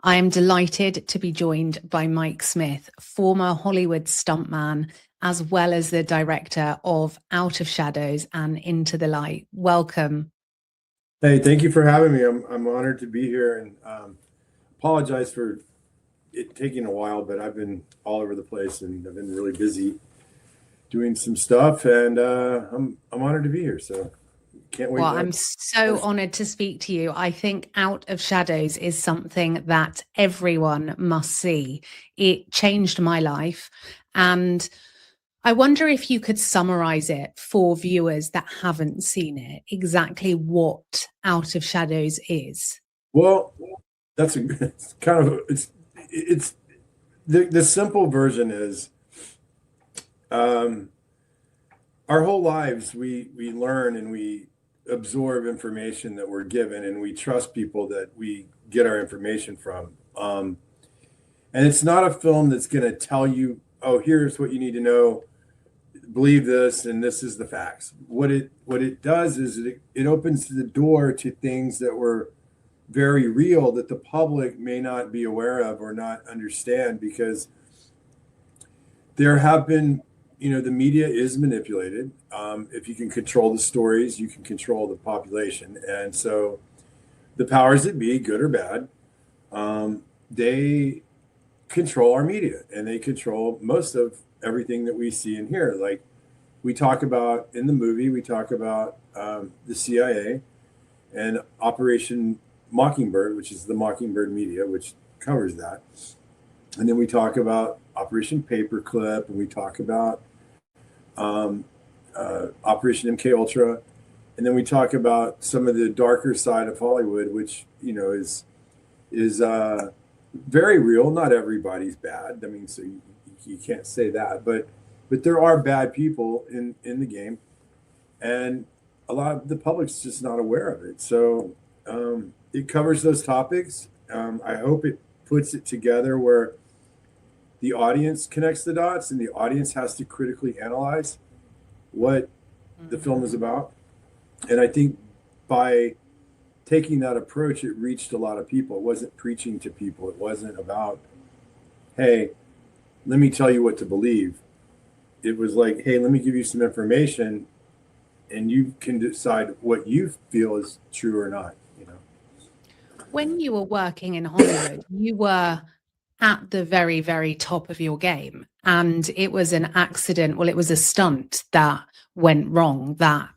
I am delighted to be joined by Mike Smith, former Hollywood stuntman, as well as the director of Out of Shadows and Into the Light. Welcome. Hey, thank you for having me. I'm honored to be here, and apologize for it taking a while, but I've been all over the place and I've been really busy doing some stuff, and I'm honored to be here. So can't wait. Well, I'm so honored to speak to you. I think Out of Shadows is something that everyone must see. It changed my life, and I wonder if you could summarize it for viewers that haven't seen it, exactly what Out of Shadows is. Well, that's it's kind of it's the simple version is our whole lives we learn and we absorb information that we're given, and we trust people that we get our information from. And it's not a film that's going to tell you, oh, here's what you need to know, believe this, and this is the facts. What it does is it opens the door to things that were very real that the public may not be aware of or not understand, because there have been, the media is manipulated. If you can control the stories, you can control the population. And so the powers that be, good or bad, they control our media, and they control most of everything that we see and hear. Like we talk about in the movie, we talk about the CIA and Operation Mockingbird, which is the Mockingbird media, which covers that. And then we talk about Operation Paperclip, and we talk about Operation MK Ultra, and then we talk about some of the darker side of Hollywood, which is very real. Not everybody's bad. I mean, so you can't say that, but there are bad people in the game, and a lot of the public's just not aware of it. So it covers those topics. I hope it puts it together where the audience connects the dots, and the audience has to critically analyze what the film is about. And I think by taking that approach, it reached a lot of people. It wasn't preaching to people. It wasn't about, hey, let me tell you what to believe. It was like, hey, let me give you some information, and you can decide what you feel is true or not. When you were working in Hollywood, you were at the very, very top of your game, and it was an accident. Well, it was a stunt that went wrong that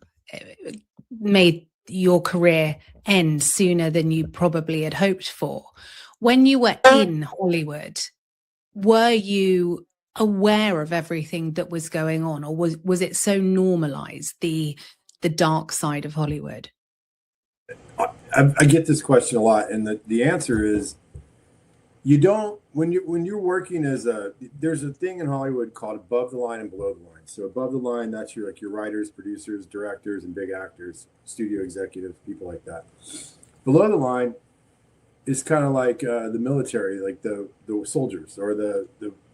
made your career end sooner than you probably had hoped for. When you were in Hollywood, were you aware of everything that was going on, or was it so normalized, the dark side of Hollywood? I get this question a lot, and the answer is you don't. When you're working there's a thing in Hollywood called above the line and below the line. So above the line, that's your writers, producers, directors, and big actors, studio executives, people like that. Below the line is kind of like the military, like the soldiers or the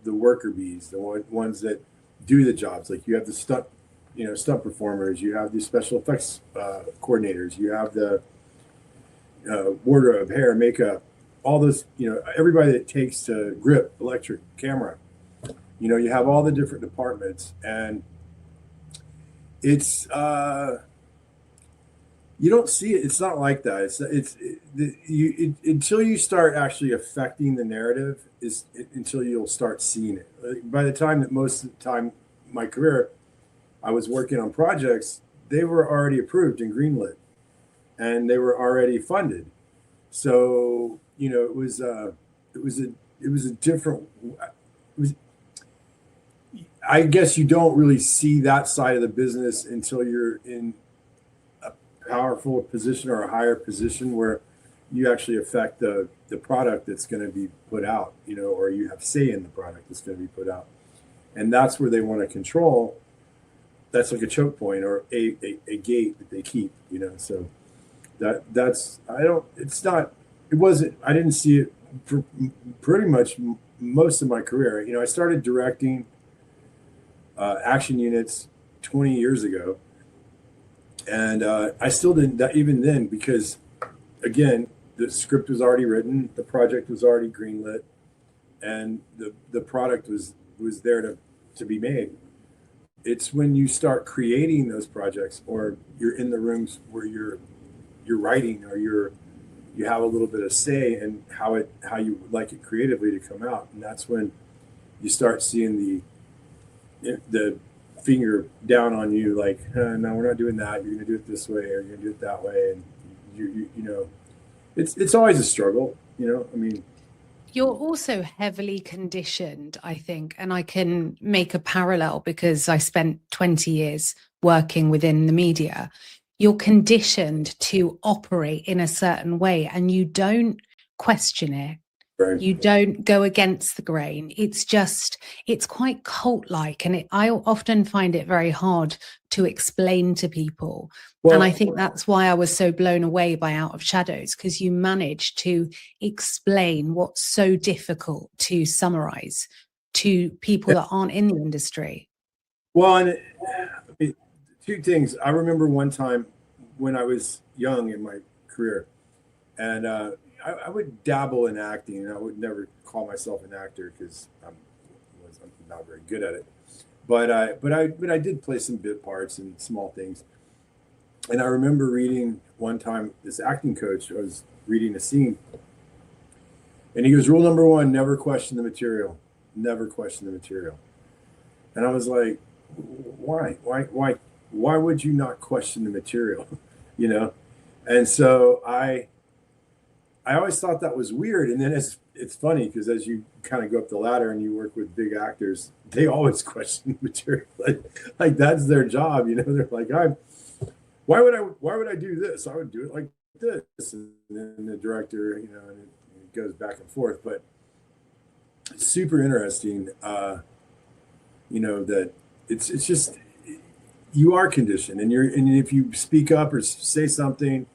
worker bees, the ones that do the jobs. Like you have the stunt performers, you have the special effects coordinators, you have the wardrobe, hair, makeup, all those, everybody that takes to grip, electric, camera. You have all the different departments, and it's you don't see it. It's not like that. Until you start actually affecting the narrative until you'll start seeing it. By the time that most of the time my career, I was working on projects, they were already approved and greenlit, and they were already funded. So it was a different. I guess you don't really see that side of the business until you're in a powerful position or a higher position where you actually affect the product that's going to be put out, or you have say in the product that's going to be put out. And that's where they want to control. That's like a choke point or a gate that they keep, so I didn't see it for pretty much most of my career. I started directing action units 20 years ago, and I still didn't even then, because again, the script was already written, the project was already greenlit, and the product was there to be made. It's when you start creating those projects, or you're in the rooms where you're writing, or you have a little bit of say in how you would like it creatively to come out, and that's when you start seeing the finger down on you, like, no, we're not doing that. You're going to do it this way, or you're going to do it that way, and you know, it's always a struggle. You know, I mean, you're also heavily conditioned, I think, and I can make a parallel because I spent 20 years working within the media. You're conditioned to operate in a certain way, and you don't question it. right. You don't go against the grain. It's quite cult-like, and I often find it very hard to explain to people. Well, and I think that's why I was so blown away by Out of Shadows, because you managed to explain what's so difficult to summarize to people that aren't in the industry. well, and two things. I remember one time when I was young in my career, and I would dabble in acting, and I would never call myself an actor because I'm not very good at it. But I did play some bit parts and small things. And I remember reading one time, this acting coach, I was reading a scene, and he goes, "Rule number one: never question the material. Never question the material." And I was like, why would you not question the material? You know? And so I always thought that was weird. And then it's funny because as you kind of go up the ladder and you work with big actors, they always question the material. Like that's their job, you know. They're like, why would I do this? I would do it like this. And then the director, you know, and it goes back and forth. But it's super interesting, you know, that it's just, you are conditioned, and if you speak up or say something,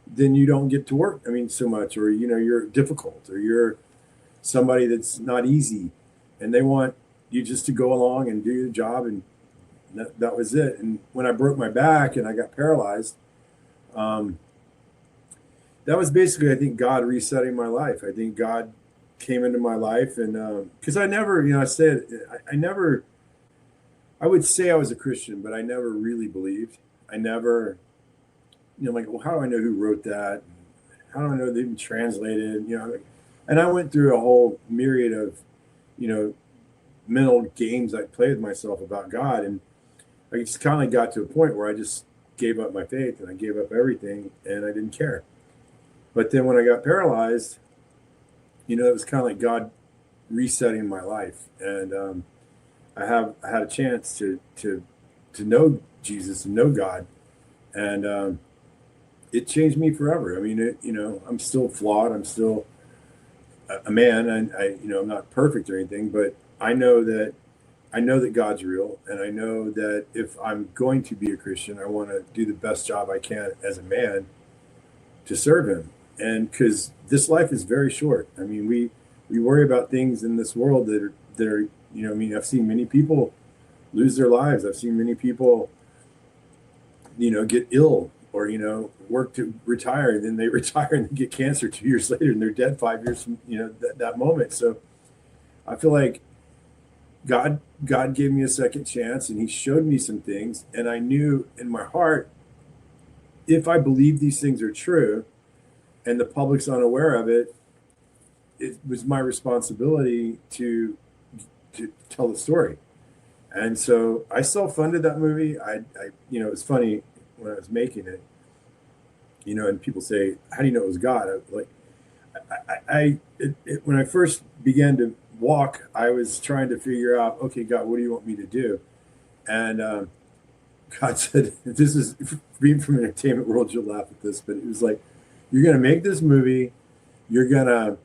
then you don't get to work. I mean, so much, or, you know, you're difficult, or you're somebody that's not easy, and they want you just to go along and do your job. And that was it. And when I broke my back and I got paralyzed, that was basically, I think, God resetting my life. I think God came into my life, and because I never, you know, I would say I was a Christian, but I never really believed. I never, you know, like, well, how do I know who wrote that? How do I know they even translated? You know, and I went through a whole myriad of, you know, mental games I played with myself about God, and I just kind of got to a point where I just gave up my faith, and I gave up everything, and I didn't care. But then when I got paralyzed, you know, it was kind of like God resetting my life, and I had a chance to know Jesus and know God, and it changed me forever. I mean, you know, I'm still flawed. I'm still a man, and you know, I'm not perfect or anything, but I know that God's real, and I know that if I'm going to be a Christian, I want to do the best job I can as a man to serve Him, and because this life is very short. I mean, we worry about things in this world that are, you know, I mean, I've seen many people lose their lives. I've seen many people, you know, get ill, or, you know, work to retire, and then they retire and they get cancer 2 years later, and they're dead 5 years from, you know, that moment. So I feel like God gave me a second chance, and He showed me some things, and I knew in my heart, if I believe these things are true and the public's unaware of it, it was my responsibility to tell the story. And so I self-funded that movie. I you know, it was funny when I was making it, you know, and people say, "How do you know it was God?" When I first began to walk, I was trying to figure out, okay, God, what do you want me to do? And God said, this is, being from the entertainment world, you'll laugh at this, but it was like, you're going to make this movie, you're going to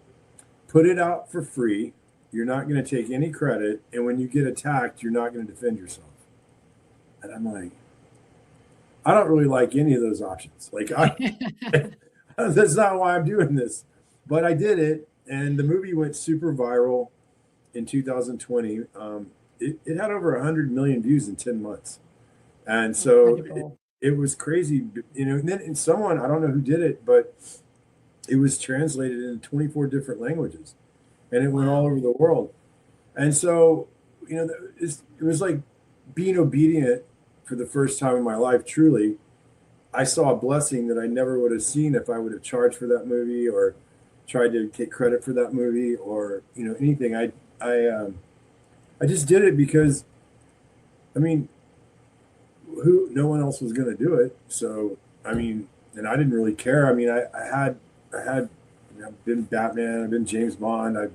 put it out for free, you're not going to take any credit, and when you get attacked, you're not going to defend yourself. And I'm like, I don't really like any of those options. Like, that's not why I'm doing this. But I did it, and the movie went super viral in 2020. It had over 100 million views in 10 months. And so it was crazy, you know. And then someone, I don't know who did it, but it was translated into 24 different languages, and it went all Wow. over the world. And so, it was like being obedient for the first time in my life. Truly, I saw a blessing that I never would have seen if I would have charged for that movie or tried to get credit for that movie or anything. I just did it because, I mean, who no one else was going to do it. So I mean, and I didn't really care. I mean, I had I've been Batman, I've been James Bond. I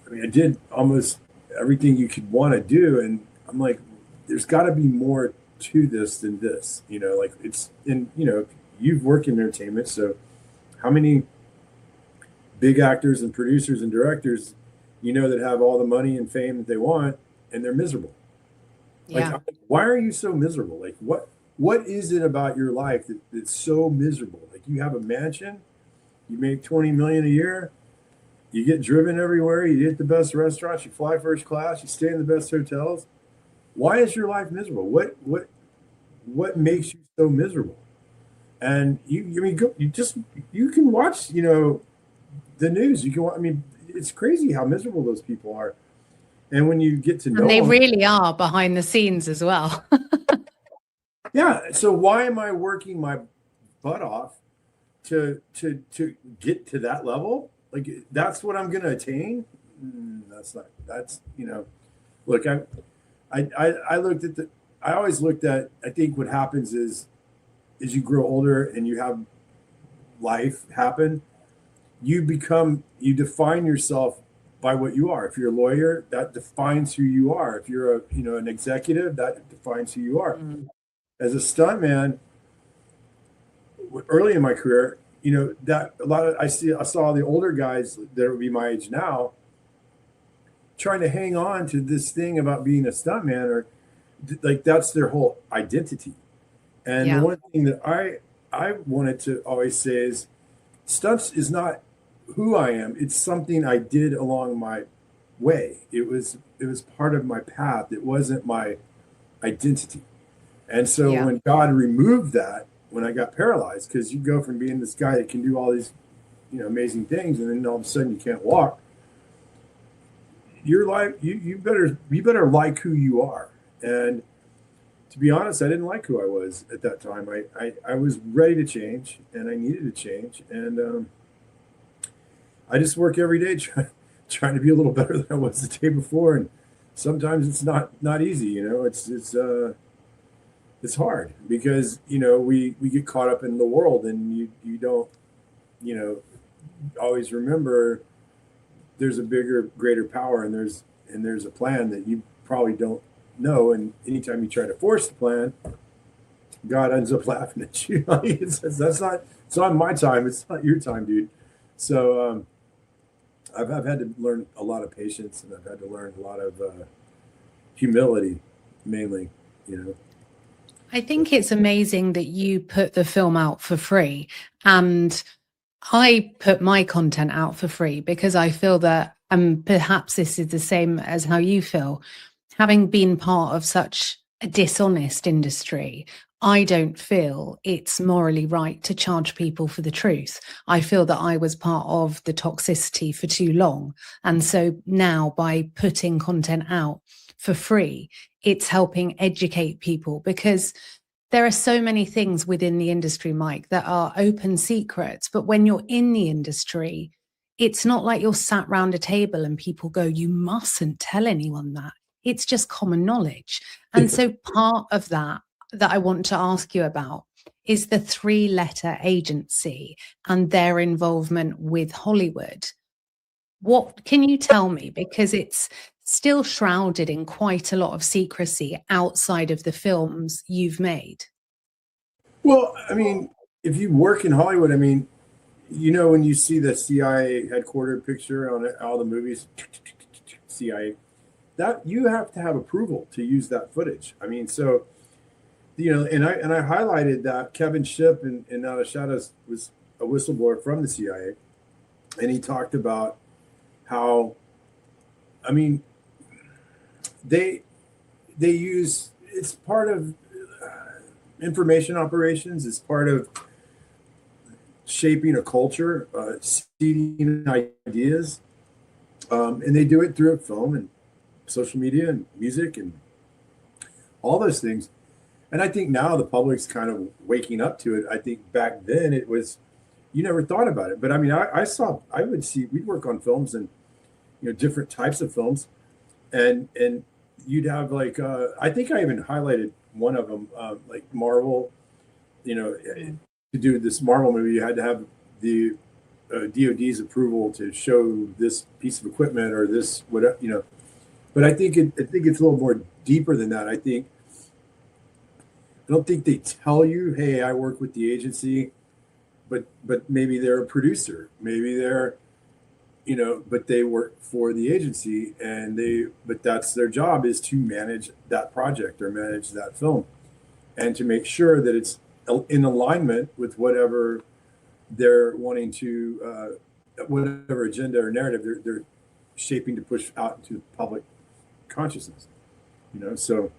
mean, I did almost everything you could want to do, and I'm like, there's got to be more to this than this. Like it's in you've worked in entertainment, so how many big actors and producers and directors that have all the money and fame that they want, and they're miserable. Like, Yeah. why are you so miserable? Like, what is it about your life that's so miserable? Like, you have a mansion, you make 20 million a year, you get driven everywhere, you eat the best restaurants, you fly first class, you stay in the best hotels. Why is your life miserable? What makes you so miserable? And you can watch, the news. You can, I mean, it's crazy how miserable those people are. And when you get to And they know them, really are behind the scenes as well. yeah. So why am I working my butt off to get to that level? Like that's what I'm going to attain. That's not. That's Look, I looked at the. I always looked at. I think what happens is, as you grow older and you have life happen, you define yourself by what you are. If you're a lawyer, that defines who you are. If you're an executive, that defines who you are. Mm. As a stuntman, early in my career, that a lot of I saw the older guys that would be my age now trying to hang on to this thing about being a stuntman, or like that's their whole identity. And the Yeah. one thing that I wanted to always say is stunts is not who I am. It's something I did along my way. It was part of my path. It wasn't my identity. And so Yeah. when God removed that, when I got paralyzed, because you go from being this guy that can do all these, amazing things, and then all of a sudden you can't walk. Your life, you better like who you are. And to be honest, I didn't like who I was at that time. I was ready to change, and I needed to change, and I just work every day trying to be a little better than I was the day before. And sometimes it's not easy. It's hard because we get caught up in the world, and you don't always remember there's a bigger, greater power, and there's a plan that you probably don't know. And anytime you try to force the plan, God ends up laughing at you. It says, it's not my time. It's not your time, dude. So I've had to learn a lot of patience, and I've had to learn a lot of humility, mainly. I think it's amazing that you put the film out for free, and I put my content out for free because I feel that, and perhaps this is the same as how you feel, having been part of such a dishonest industry, I don't feel it's morally right to charge people for the truth. I feel that I was part of the toxicity for too long. And so now by putting content out for free, it's helping educate people, because there are so many things within the industry, Mike, that are open secrets. But when you're in the industry, it's not like you're sat round a table and people go, you mustn't tell anyone that. It's just common knowledge. And so part of that I want to ask you about is the 3-letter agency and their involvement with Hollywood. What can you tell me? Because it's still shrouded in quite a lot of secrecy outside of the films you've made. Well, I mean, if you work in Hollywood, I mean, when you see the CIA headquarters picture on all the movies, CIA, that you have to have approval to use that footage. I mean, so and I highlighted that Kevin Shipp in Out of Shadows was a whistleblower from the CIA, and he talked about how, I mean, they use, it's part of information operations. It's part of shaping a culture, seeding ideas, and they do it through film and social media and music and all those things. And I think now the public's kind of waking up to it. I think back then it was, you never thought about it. But I mean, I would see, we'd work on films and, different types of films. And you'd have like, I think I even highlighted one of them, like Marvel, to do this Marvel movie, you had to have the DOD's approval to show this piece of equipment or this, whatever. But I think it's a little more deeper than that. I don't think they tell you, hey, I work with the agency, but maybe they're a producer, maybe they're, but they work for the agency but that's their job, is to manage that project or manage that film and to make sure that it's in alignment with whatever they're wanting to, whatever agenda or narrative they're shaping to push out into the public consciousness, so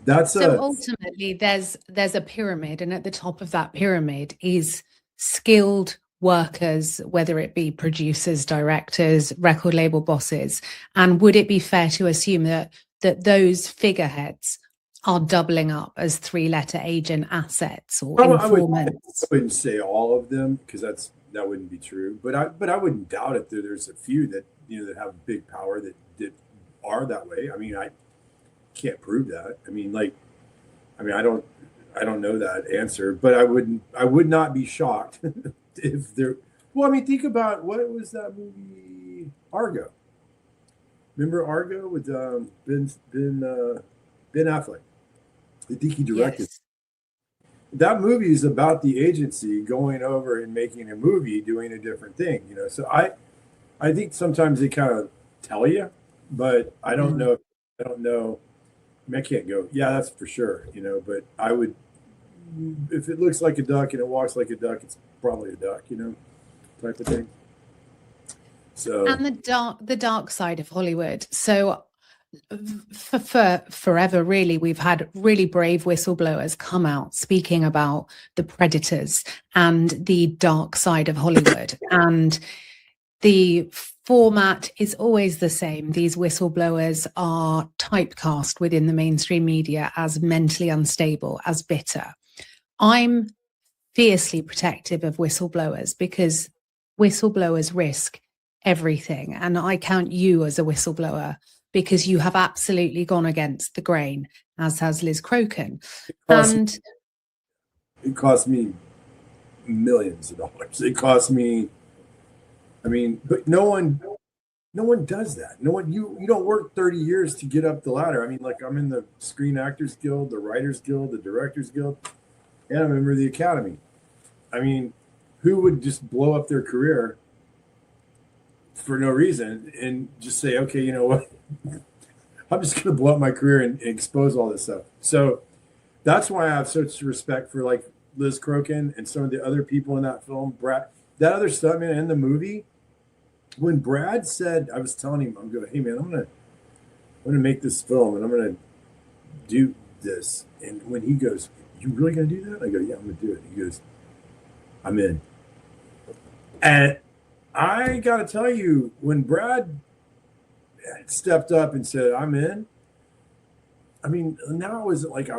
that's ultimately there's a pyramid, and at the top of that pyramid is skilled workers, whether it be producers, directors, record label bosses. And would it be fair to assume that those figureheads are doubling up as 3-letter agent assets or informants? I wouldn't say all of them, because that wouldn't be true, but I wouldn't doubt it that there's a few that that have big power that are that way. I mean, I can't prove that. I mean, I don't know that answer, but I would not be shocked if there. Well, I mean, think about, what was that movie, Argo? Remember Argo with Ben Affleck? I think he directed. Yes. That movie is about the agency going over and making a movie, doing a different thing. So I think sometimes they kind of tell you, but I don't know. I don't know. I mean, I can't go, yeah, that's for sure, but I would, if it looks like a duck and it walks like a duck, it's probably a duck, type of thing. So, and the dark side of Hollywood. So for forever, really, we've had really brave whistleblowers come out speaking about the predators and the dark side of Hollywood. And the format is always the same. These whistleblowers are typecast within the mainstream media as mentally unstable, as bitter. I'm fiercely protective of whistleblowers because whistleblowers risk everything. And I count you as a whistleblower because you have absolutely gone against the grain, as has Liz Crokin. It cost me millions of dollars. It cost me, I mean, but no one does that. No one, you don't work 30 years to get up the ladder. I mean, like, I'm in the Screen Actors Guild, the Writers Guild, the Directors Guild, and I'm a member of the Academy. I mean, who would just blow up their career for no reason and just say, okay, you know what? I'm just going to blow up my career and expose all this stuff. So that's why I have such respect for, like, Liz Crokin and some of the other people in that film. Brad, that other stuntman in the movie, when Brad said, I was telling him, I'm going, hey man, I'm gonna make this film and I'm gonna do this. And when he goes, you really gonna do that? I go, yeah, I'm gonna do it. He goes, I'm in. And I gotta tell you, when Brad stepped up and said, I'm in, I mean, now is it like,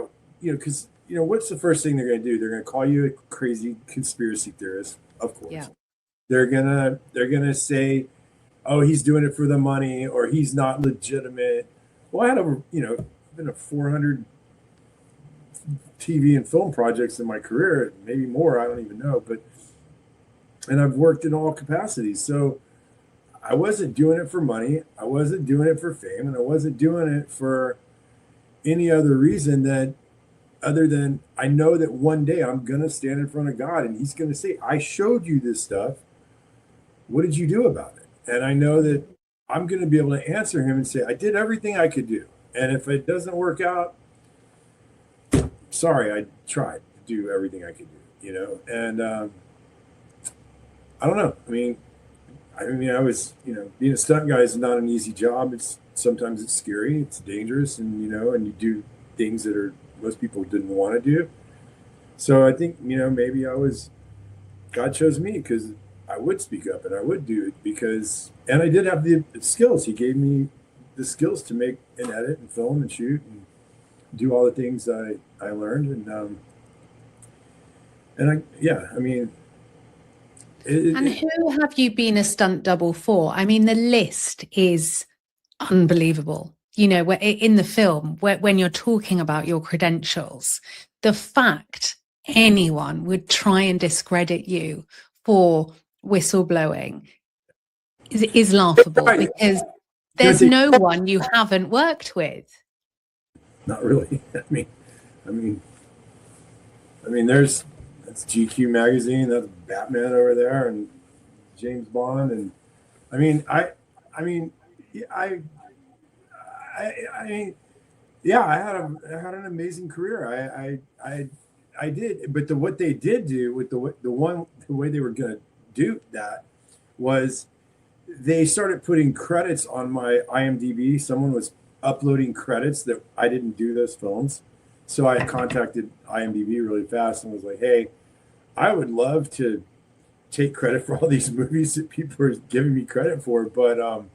because what's the first thing they're gonna do? They're gonna call you a crazy conspiracy theorist, of course. Yeah. They're gonna say, oh, he's doing it for the money, or he's not legitimate. Well, I had been a 400 TV and film projects in my career, maybe more, I don't even know, and I've worked in all capacities. So I wasn't doing it for money, I wasn't doing it for fame, and I wasn't doing it for any other reason other than I know that one day I'm gonna stand in front of God and he's gonna say, I showed you this stuff. What did you do about it? And I know that I'm going to be able to answer him and say, I did everything I could do. And if it doesn't work out, sorry, I tried to do everything I could do, And I don't know. I mean, I was, being a stunt guy is not an easy job. Sometimes it's scary, it's dangerous, and, and you do things that most people didn't want to do. So I think, maybe I was God chose me because I would speak up and I would do it and I did have the skills. He gave me the skills to make and edit and film and shoot and do all the things I learned. I mean, And who have you been a stunt double for? I mean, the list is unbelievable. You know, in the film, when you're talking about your credentials, the fact anyone would try and discredit you for whistleblowing is laughable, because there's no one you haven't worked with. Not really. I mean, that's GQ magazine, that's Batman over there, and James Bond, and I mean, I mean, yeah, I had an amazing career. I did, but what they did do with the way they were going to do that was they started putting credits on my IMDb. Someone was uploading credits that I didn't do those films. So I contacted IMDb really fast and was like, hey, I would love to take credit for all these movies that people are giving me credit for. But I'm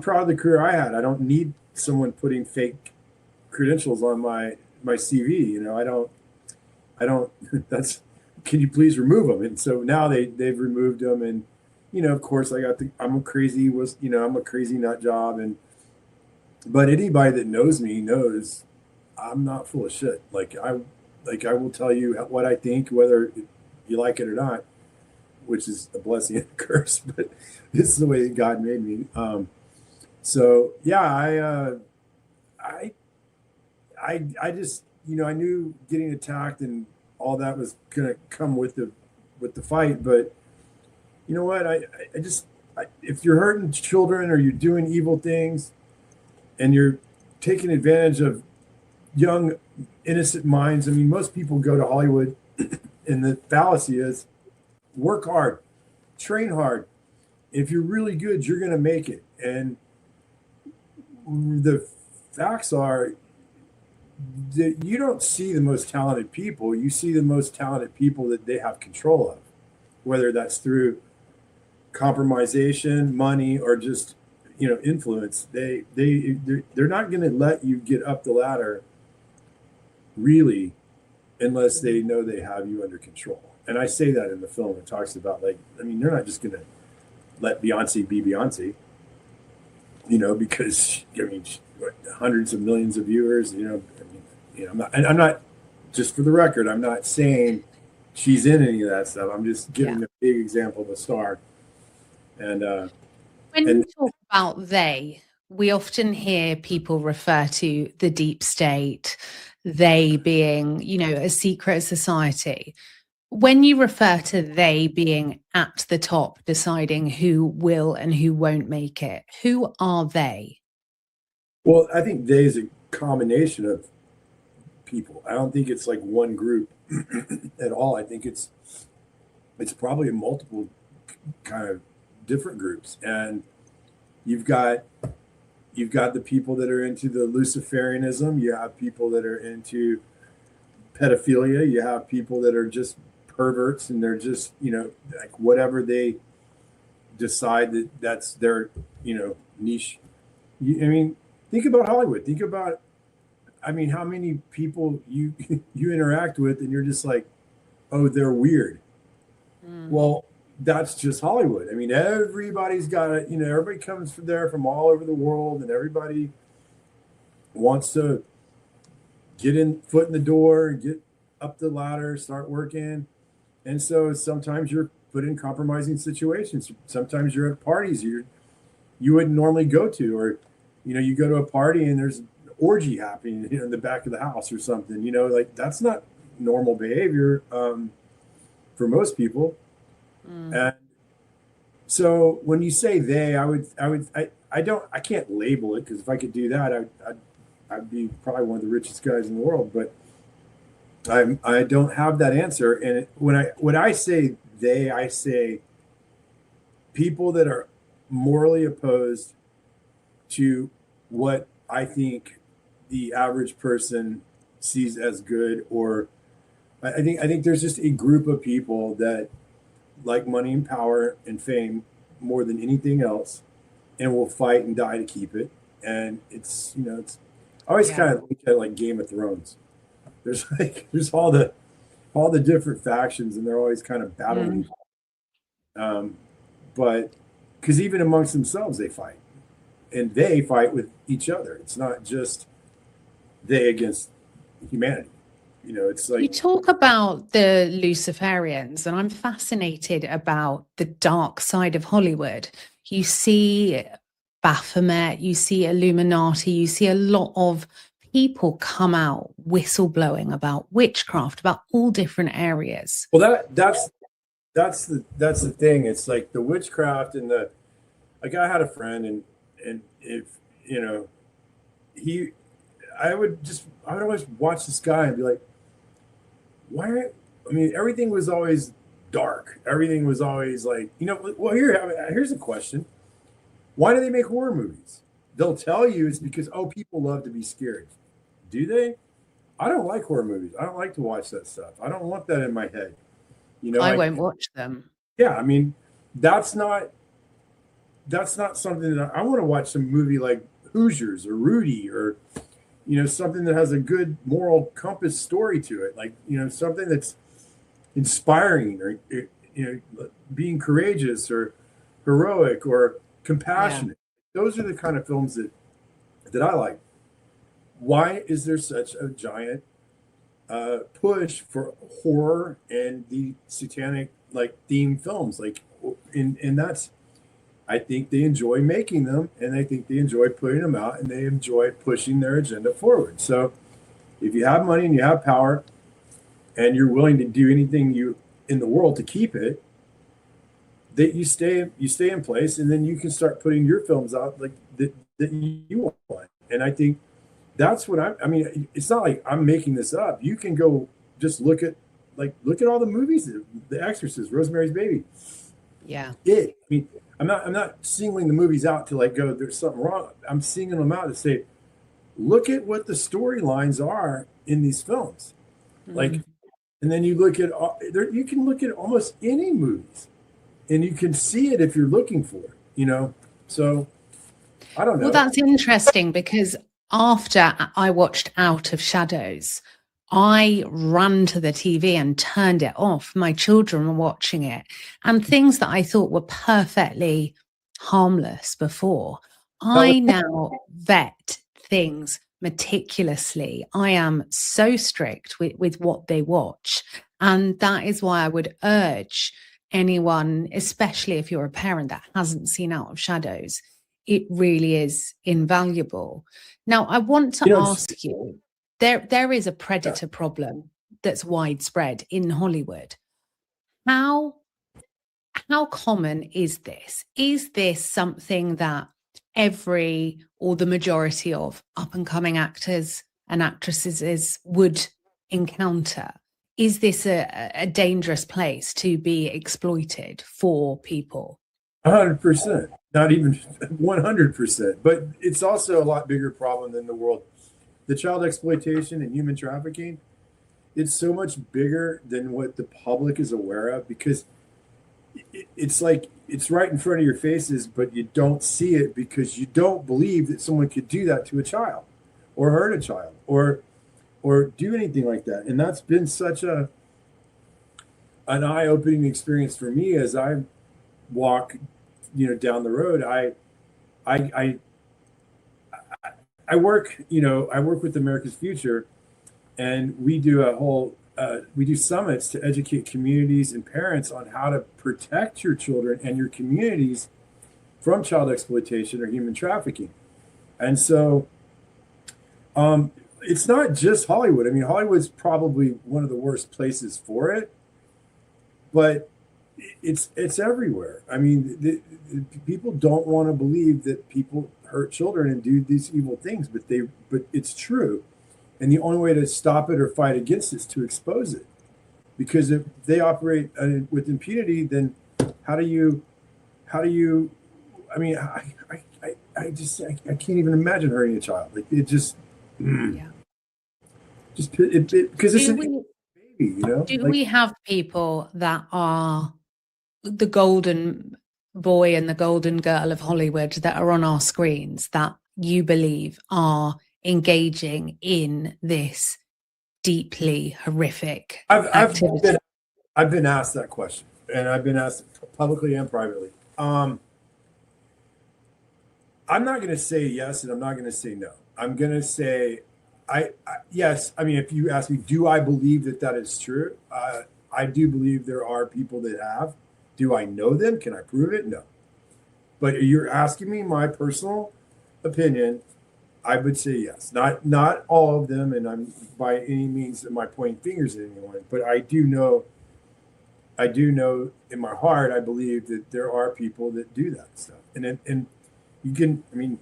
proud of the career I had. I don't need someone putting fake credentials on my CV. You know, I don't, can you please remove them? And so now they've removed them. And, you know, of course I'm a crazy nut job. But anybody that knows me knows I'm not full of shit. Like I will tell you what I think, whether you like it or not, which is a blessing and a curse, but this is the way God made me. So yeah, I just, you know, I knew getting attacked and all that was going to come with the fight, but you know what? If you're hurting children or you're doing evil things and you're taking advantage of young, innocent minds, I mean, most people go to Hollywood and the fallacy is work hard, train hard. If you're really good, you're going to make it. And the facts are that you don't see the most talented people. You see the most talented people that they have control of, whether that's through compromisation, money, or just, you know, influence. They're not going to let you get up the ladder really unless they know they have you under control. And I say that in the film. It talks about, like, I mean, they're not just going to let Beyonce be Beyonce, you know, because, I mean, hundreds of millions of viewers, you know, I mean, you know, I'm not, just for the record, I'm not saying she's in any of that stuff. I'm just giving a big example of a star. And when you talk about they, we often hear people refer to the deep state, they being, you know, a secret society. When you refer to they being at the top, deciding who will and who won't make it, who are they? Well, I think they is a combination of people. I don't think it's like one group at all. I think it's probably a multiple kind of different groups. And you've got the people that are into the Luciferianism. You have people that are into pedophilia. You have people that are just perverts, and they're just, you know, like whatever they decide that's their, you know, niche. I mean, think about Hollywood. Think about, I mean, how many people you interact with, and you're just like, oh, they're weird. Well, that's just Hollywood. I mean, everybody's got it. You know, everybody comes from there from all over the world, and everybody wants to get foot in the door, get up the ladder, start working. And so sometimes you're put in compromising situations. Sometimes you're at parties you wouldn't normally go to, or, you know, you go to a party and there's an orgy happening, you know, in the back of the house or something. You know, like, that's not normal behavior for most people. And so when you say they, I can't label it, because if I could do that, I'd be probably one of the richest guys in the world. But I don't have that answer. And when I say they, I say people that are morally opposed to what I think the average person sees as good, or I think there's just a group of people that like money and power and fame more than anything else, and will fight and die to keep it. And it's I always Yeah. kind of look at it like Game of Thrones. There's all the different factions, and they're always kind of battling. Mm. Um, but because even amongst themselves they fight, and they fight with each other. It's not just they against humanity. It's You like, talk about the Luciferians, and I'm fascinated about the dark side of Hollywood. You see Baphomet, you see Illuminati, you see a lot of people come out whistleblowing about witchcraft, about all different areas. well, that's the thing. It's like the witchcraft and the like. I had a friend, and if he, I would always watch this guy and be like, why? I mean, everything was always dark. Everything was always like, well, here's a question. Why do they make horror movies? They'll tell you it's because, oh, people love to be scared. Do they? I don't like horror movies. I don't like to watch that stuff. I don't want that in my head. I won't watch them. Yeah, I mean, that's not something that I want to watch. Some movie like Hoosiers or Rudy, or something that has a good moral compass story to it, like something that's inspiring, or being courageous or heroic or compassionate. Yeah. Those are the kind of films that I like. Why is there such a giant push for horror and the satanic like theme films? Like, and that's, I think they enjoy making them, and I think they enjoy putting them out, and they enjoy pushing their agenda forward. So if you have money and you have power and you're willing to do anything you in the world to keep it, that you stay in place, and then you can start putting your films out like that you want. And I think that's what I mean, it's not like I'm making this up. You can go just look at all the movies, The Exorcist, Rosemary's Baby. Yeah. I mean, I'm not singling the movies out to like go, there's something wrong. I'm singling them out to say, look at what the storylines are in these films. Mm-hmm. Like, and then you look at you can look at almost any movies, and you can see it if you're looking for it. So I don't know. Well, that's interesting, because after I watched Out of Shadows, I ran to the TV and turned it off. My children were watching it, and things that I thought were perfectly harmless before, I now vet things meticulously. I am so strict with what they watch. And that is why I would urge anyone, especially if you're a parent that hasn't seen Out of Shadows, it really is invaluable. Now, I want to ask you, there is a predator problem that's widespread in Hollywood. How common is this? Is this something that every or the majority of up-and-coming actors and actresses would encounter? Is this a dangerous place to be exploited for people? 100%, not even 100%, but it's also a lot bigger problem than the world. The child exploitation and human trafficking, it's so much bigger than what the public is aware of, because it's like it's right in front of your faces, but you don't see it because you don't believe that someone could do that to a child or hurt a child or do anything like that. And that's been such an eye-opening experience for me as I walk down the road. I work with America's Future, and we do we do summits to educate communities and parents on how to protect your children and your communities from child exploitation or human trafficking. And so it's not just Hollywood. I mean, Hollywood's probably one of the worst places for it, but it's everywhere. I mean, the people don't want to believe that people hurt children and do these evil things, but it's true. And the only way to stop it or fight against it is to expose it. Because if they operate with impunity, then how do you, I mean, I can't even imagine hurting a child. Like, it just, because it's a baby. Do Like, we have people that are the golden boy and the golden girl of Hollywood that are on our screens that you believe are engaging in this deeply horrific activity? I've been asked that question, and I've been asked publicly and privately. I'm not going to say yes, and I'm not going to say no. I'm going to say, yes. I mean, if you ask me, do I believe that that is true? I do believe there are people that have. Do I know them? Can I prove it? No. But you're asking me my personal opinion. I would say yes. Not all of them, and I'm by any means am I pointing fingers at anyone. But I do know in my heart, I believe that there are people that do that stuff, and you can. I mean,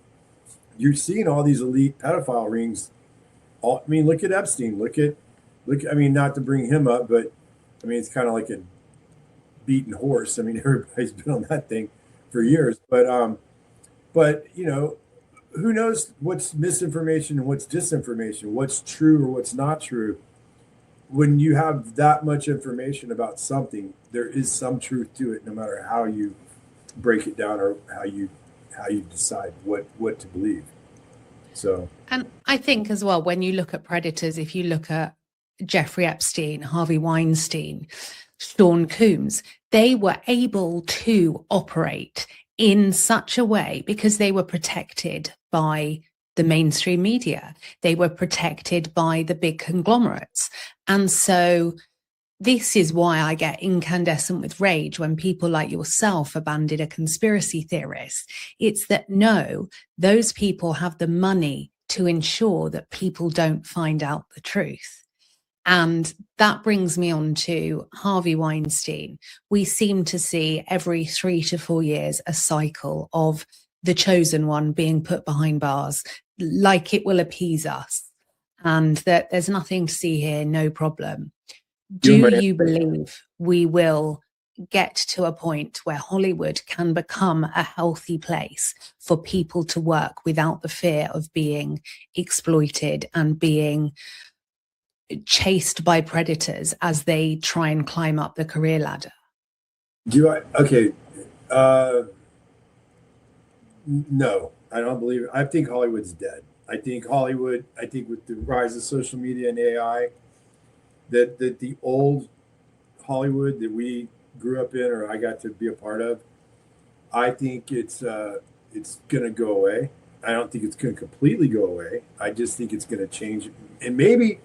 you're seeing all these elite pedophile rings. I mean, look at Epstein. Look. I mean, not to bring him up, but I mean, it's kind of like a beaten horse. I mean, everybody's been on that thing for years. But who knows what's misinformation and what's disinformation, what's true or what's not true. When you have that much information about something, there is some truth to it, no matter how you break it down or how you decide what to believe. So, and I think as well, when you look at predators, if you look at Jeffrey Epstein, Harvey Weinstein, Sean Combs, they were able to operate in such a way because they were protected by the mainstream media. They were protected by the big conglomerates. And so this is why I get incandescent with rage when people like yourself abandon a conspiracy theorist. It's that, no, those people have the money to ensure that people don't find out the truth. And that brings me on to Harvey Weinstein. We seem to see every 3 to 4 years a cycle of the chosen one being put behind bars, like it will appease us, and that there's nothing to see here, no problem. Do you believe we will get to a point where Hollywood can become a healthy place for people to work without the fear of being exploited and being chased by predators as they try and climb up the career ladder? Okay. No, I don't believe it. I think Hollywood's dead. I think with the rise of social media and AI, that the old Hollywood that we grew up in or I got to be a part of, I think it's going to go away. I don't think it's going to completely go away. I just think it's going to change. And maybe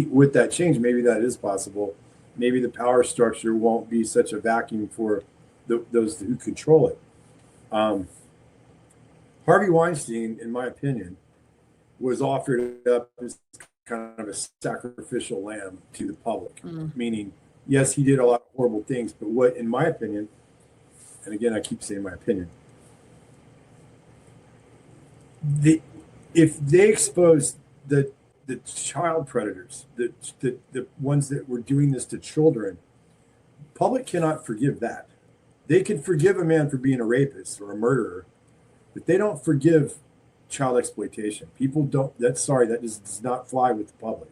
with that change, maybe that is possible. Maybe the power structure won't be such a vacuum for those who control it. Harvey Weinstein, in my opinion, was offered up as kind of a sacrificial lamb to the public, meaning, yes, he did a lot of horrible things, but what, in my opinion, and again, I keep saying my opinion, if they exposed the child predators, the ones that were doing this to children, public cannot forgive that. They can forgive a man for being a rapist or a murderer, but they don't forgive child exploitation. People don't. That just does not fly with the public.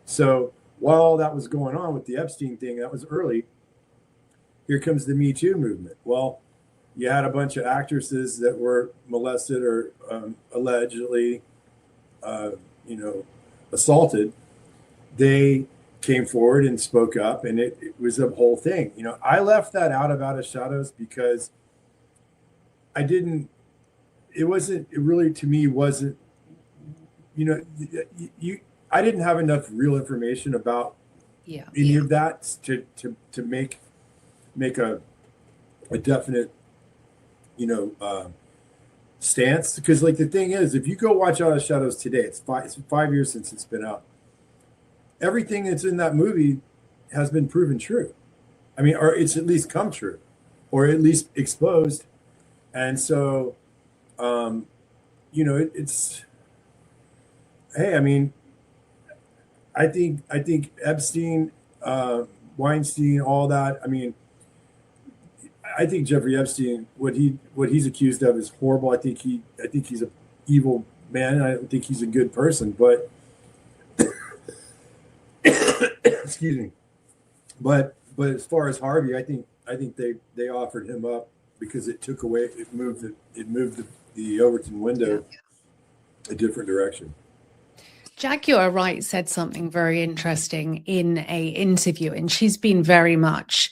So while all that was going on with the Epstein thing, that was early. Here comes the Me Too movement. Well, you had a bunch of actresses that were molested or allegedly, assaulted. They came forward and spoke up, and it was a whole thing. I left that out of Shadows because I didn't. It really to me wasn't. I didn't have enough real information about any of that to make a definite stance. Because the thing is, if you go watch Out of Shadows today, it's 5 years since it's been out. Everything that's in that movie has been proven true. I mean, or it's at least come true, or at least exposed. And so, it's. Hey, I mean, I think Epstein, Weinstein, all that. I mean, I think Jeffrey Epstein, what he's accused of is horrible. I think he's an evil man. I don't think he's a good person. But excuse me. But as far as Harvey, I think they offered him up because it took away, it moved the Overton window a different direction. Jaguar Wright said something very interesting in a interview, and she's been very much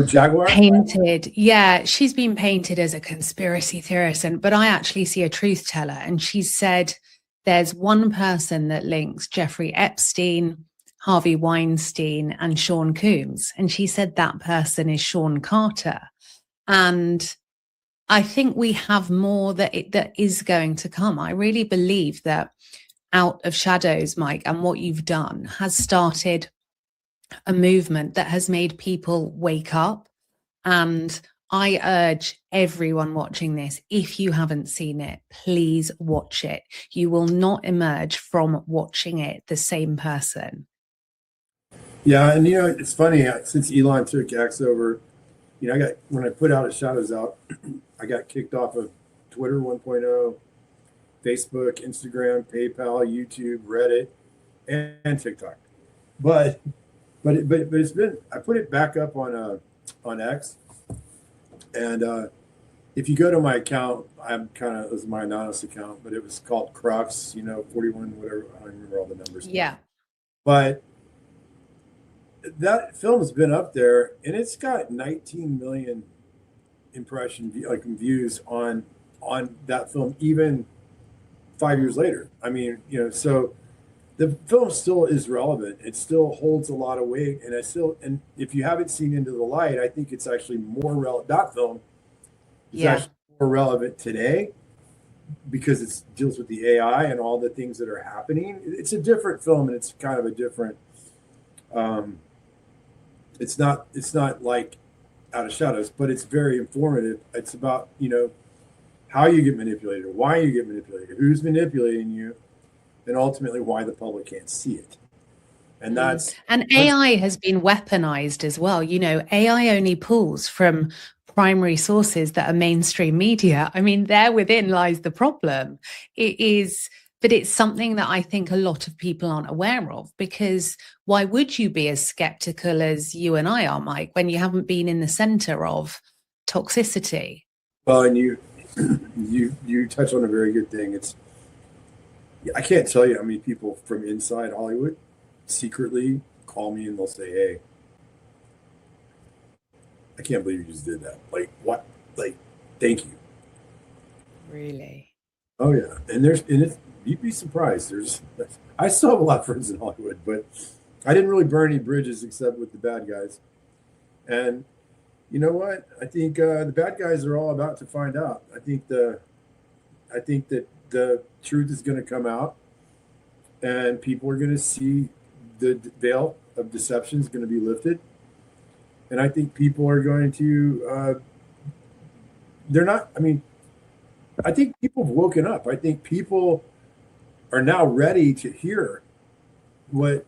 Jaguar painted. Yeah, she's been painted as a conspiracy theorist, but I actually see a truth teller. And she said there's one person that links Jeffrey Epstein, Harvey Weinstein, and Sean Combs, and she said that person is Sean Carter. And I think we have more that is going to come. I really believe that Out of Shadows, Mike, and what you've done has started a movement that has made people wake up. And I urge everyone watching this, if you haven't seen it, please watch it. You will not emerge from watching it the same person. Yeah, and it's funny, since Elon took X over, when I put Out of Shadows out, I got kicked off of Twitter 1.0, Facebook, Instagram, PayPal, YouTube, Reddit, and TikTok. But it's been, I put it back up on X, and if you go to my account, it was my anonymous account, but it was called Crux, 41, whatever, I don't remember all the numbers. Yeah. But that film has been up there, and it's got 19 million views on that film, even 5 years later. I mean, so the film still is relevant. It still holds a lot of weight, and if you haven't seen Into the Light, I think it's actually more relevant. That film is actually more relevant today because it deals with the AI and all the things that are happening. It's a different film, and it's kind of a different. It's not like Out of Shadows, but it's very informative. It's about how you get manipulated, why you get manipulated, who's manipulating you, and ultimately why the public can't see it. And AI has been weaponized as well. AI only pulls from primary sources that are mainstream media. I mean, there within lies the problem. But it's something that I think a lot of people aren't aware of, because why would you be as skeptical as you and I are, Mike, when you haven't been in the center of toxicity? Well, and you touch on a very good thing. I can't tell you how many people from inside Hollywood secretly call me and they'll say, "Hey, I can't believe you just did that. Like, what? Like, thank you." Really? Oh yeah, you'd be surprised. I still have a lot of friends in Hollywood, but I didn't really burn any bridges except with the bad guys. And you know what? I think the bad guys are all about to find out. I think that the truth is going to come out, and people are going to see the veil of deception is going to be lifted. And I think people are going to. They're not. I mean, I think people have woken up. I think people are now ready to hear what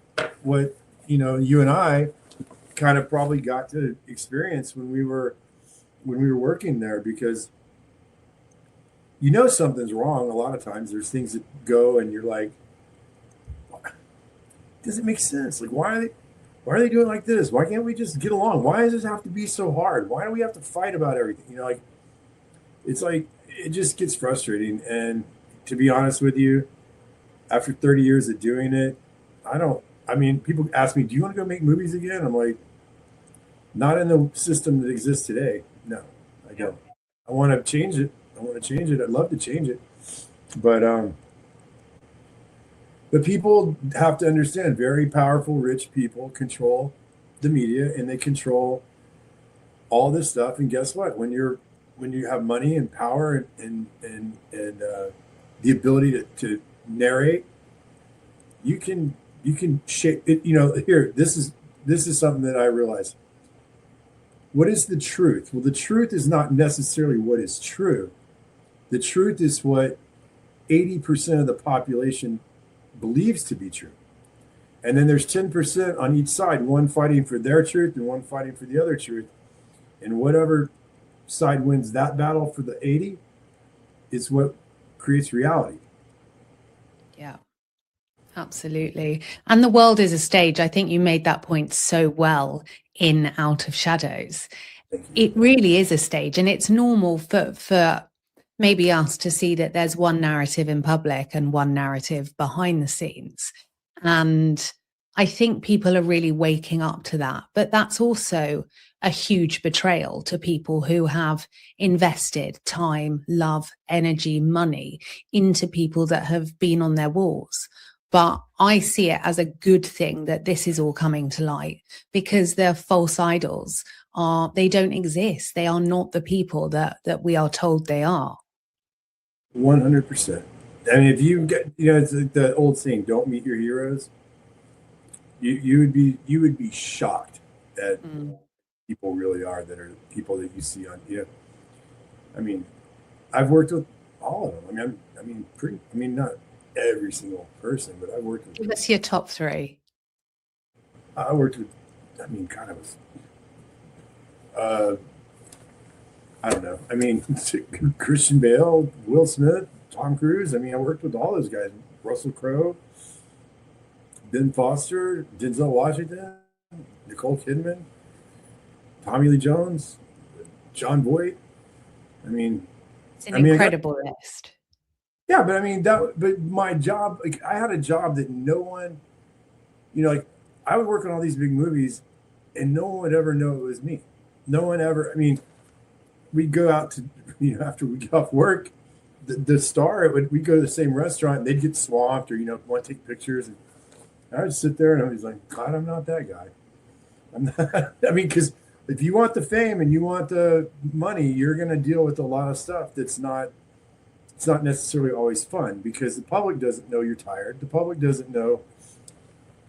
you and I kind of probably got to experience when we were working there, because something's wrong. A lot of times there's things that go and you're like, does it make sense? Like, why are they doing like this? Why can't we just get along? Why does this have to be so hard? Why do we have to fight about everything? It's like it just gets frustrating. And to be honest with you, after 30 years of doing it, people ask me, do you want to go make movies again? I'm like, not in the system that exists today. No, I don't. I want to change it. I'd love to change it. But people have to understand, very powerful, rich people control the media, and they control all this stuff. And guess what? When you have money and power and the ability to narrate, you can shape it. Here, this is something that I realized. What is the truth? Well, the truth is not necessarily what is true. The truth is what 80% of the population believes to be true. And then there's 10% on each side, one fighting for their truth and one fighting for the other truth. And whatever side wins that battle for the 80 is what creates reality. Yeah. Absolutely. And the world is a stage. I think you made that point so well in Out of Shadows. It really is a stage, and it's normal for maybe us to see that there's one narrative in public and one narrative behind the scenes. And I think people are really waking up to that. But that's also a huge betrayal to people who have invested time, love, energy, money into people that have been on their walls. But I see it as a good thing that this is all coming to light, because their false idols they don't exist. They are not the people that we are told they are. 100%. I mean, if you get, it's like the old saying, "Don't meet your heroes." You would be shocked that people really are, that are people that you see on. I mean, I've worked with all of them. I mean, not every single person, but I've worked with. Give us your top three. I worked with, kind of. I don't know. I mean, Christian Bale, Will Smith, Tom Cruise. I worked with all those guys. Russell Crowe, Ben Foster, Denzel Washington, Nicole Kidman, Tommy Lee Jones, John Voight. It's an incredible list. Yeah, but but my job, like, I had a job that no one, I would work on all these big movies, and no one would ever know it was me. No one ever. We'd go out to, after we get off work, the star, we'd go to the same restaurant, and they'd get swamped, or, want to take pictures. And I would sit there and I was like, God, I'm not that guy. I'm not, because if you want the fame and you want the money, you're going to deal with a lot of stuff it's not necessarily always fun, because the public doesn't know you're tired. The public doesn't know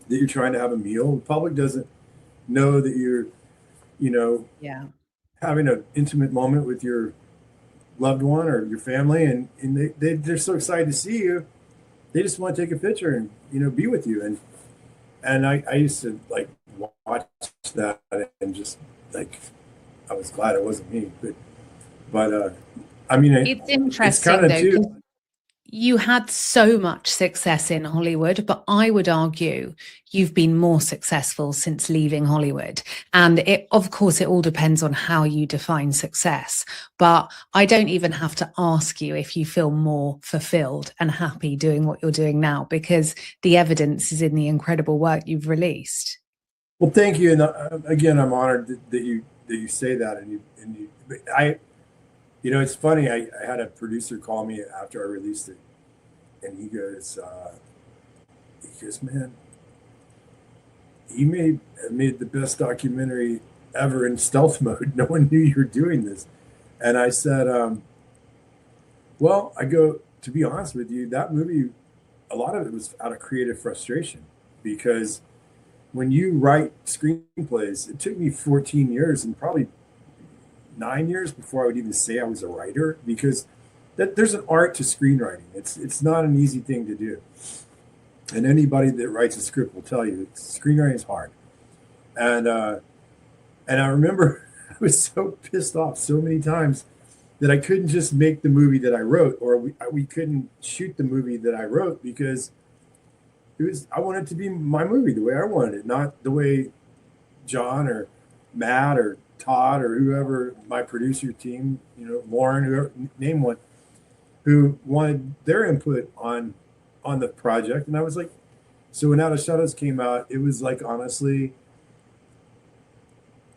that you're trying to have a meal. The public doesn't know that you're, having an intimate moment with your loved one or your family, and they're so excited to see you. They just want to take a picture and, be with you. And I used to watch that and just I was glad it wasn't me, but it's interesting though. You had so much success in Hollywood, but I would argue you've been more successful since leaving Hollywood. And of course, it all depends on how you define success. But I don't even have to ask you if you feel more fulfilled and happy doing what you're doing now, because the evidence is in the incredible work you've released. Well, thank you. And again, I'm honored that you say that. It's funny. I had a producer call me after I released it, and he goes, man, you made the best documentary ever in stealth mode. No one knew you were doing this. And I said, well, to be honest with you, that movie, a lot of it was out of creative frustration, because when you write screenplays, it took me 14 years and probably 9 years before I would even say I was a writer, because there's an art to screenwriting. It's not an easy thing to do. And anybody that writes a script will tell you screenwriting is hard. And I remember I was so pissed off so many times that I couldn't just make the movie that I wrote, or we couldn't shoot the movie that I wrote, because I wanted it to be my movie the way I wanted it, not the way John or Matt or Todd or whoever, my producer team, Lauren, whoever, name one, who wanted their input on the project. And I was like, so when Out of Shadows came out, it was honestly,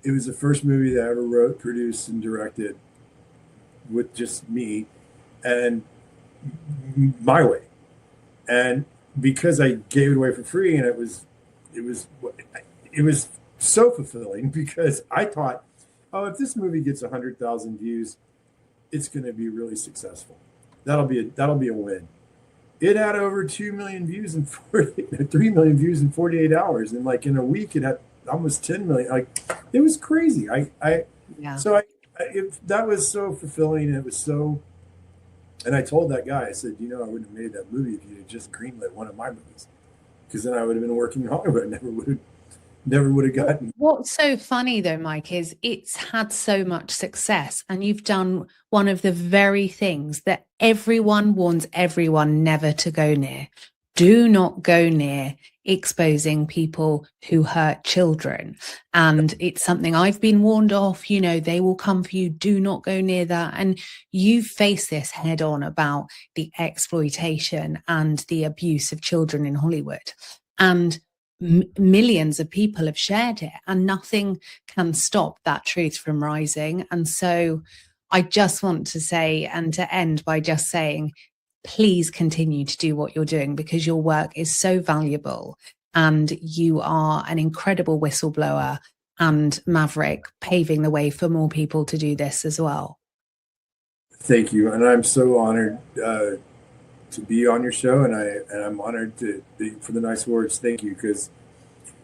it was the first movie that I ever wrote, produced, and directed with just me and my way. And because I gave it away for free, and it was so fulfilling, because I thought, oh, if this movie gets 100,000 views, it's going to be really successful. That'll be a win. It had over 2 million views and 3 million views in 48 hours, and in a week it had almost 10 million. It was crazy. So that was so fulfilling, and it was so. And I told that guy, I said, I wouldn't have made that movie if you had just greenlit one of my movies, because then I would have been working in Hollywood. Never would have gotten. What's so funny though, Mike, is it's had so much success, and you've done one of the very things that everyone warns everyone never to go near: do not go near exposing people who hurt children. And it's something I've been warned off, they will come for you. Do not go near that. And you face this head on about the exploitation and the abuse of children in Hollywood. And millions of people have shared it, and nothing can stop that truth from rising. And so I just want to say, and to end by just saying, please continue to do what you're doing, because your work is so valuable and you are an incredible whistleblower and maverick, paving the way for more people to do this as well. Thank you. And I'm so honored to be on your show, and I'm honored for the nice words. Thank you. Because,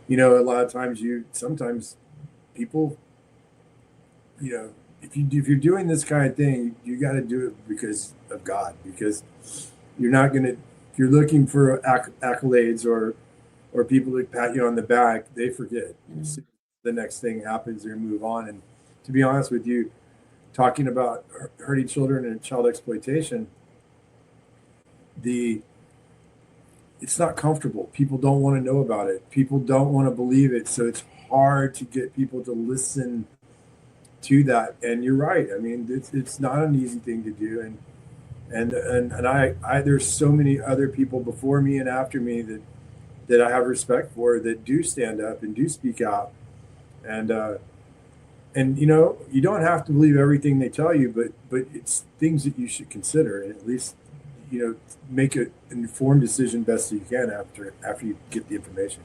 a lot of times sometimes people, if you're doing this kind of thing, you got to do it because of God, because you're not going to, if you're looking for accolades or people to pat you on the back, they forget. The next thing happens, they move on. And to be honest with you, talking about hurting children and child exploitation, it's not comfortable. People don't want to know about it. People don't want to believe it. So it's hard to get people to listen to that. And you're right. I mean, it's not an easy thing to do. And I there's so many other people before me and after me that I have respect for, that do stand up and do speak out. And you don't have to believe everything they tell you, but it's things that you should consider, and at least make an informed decision best you can after you get the information.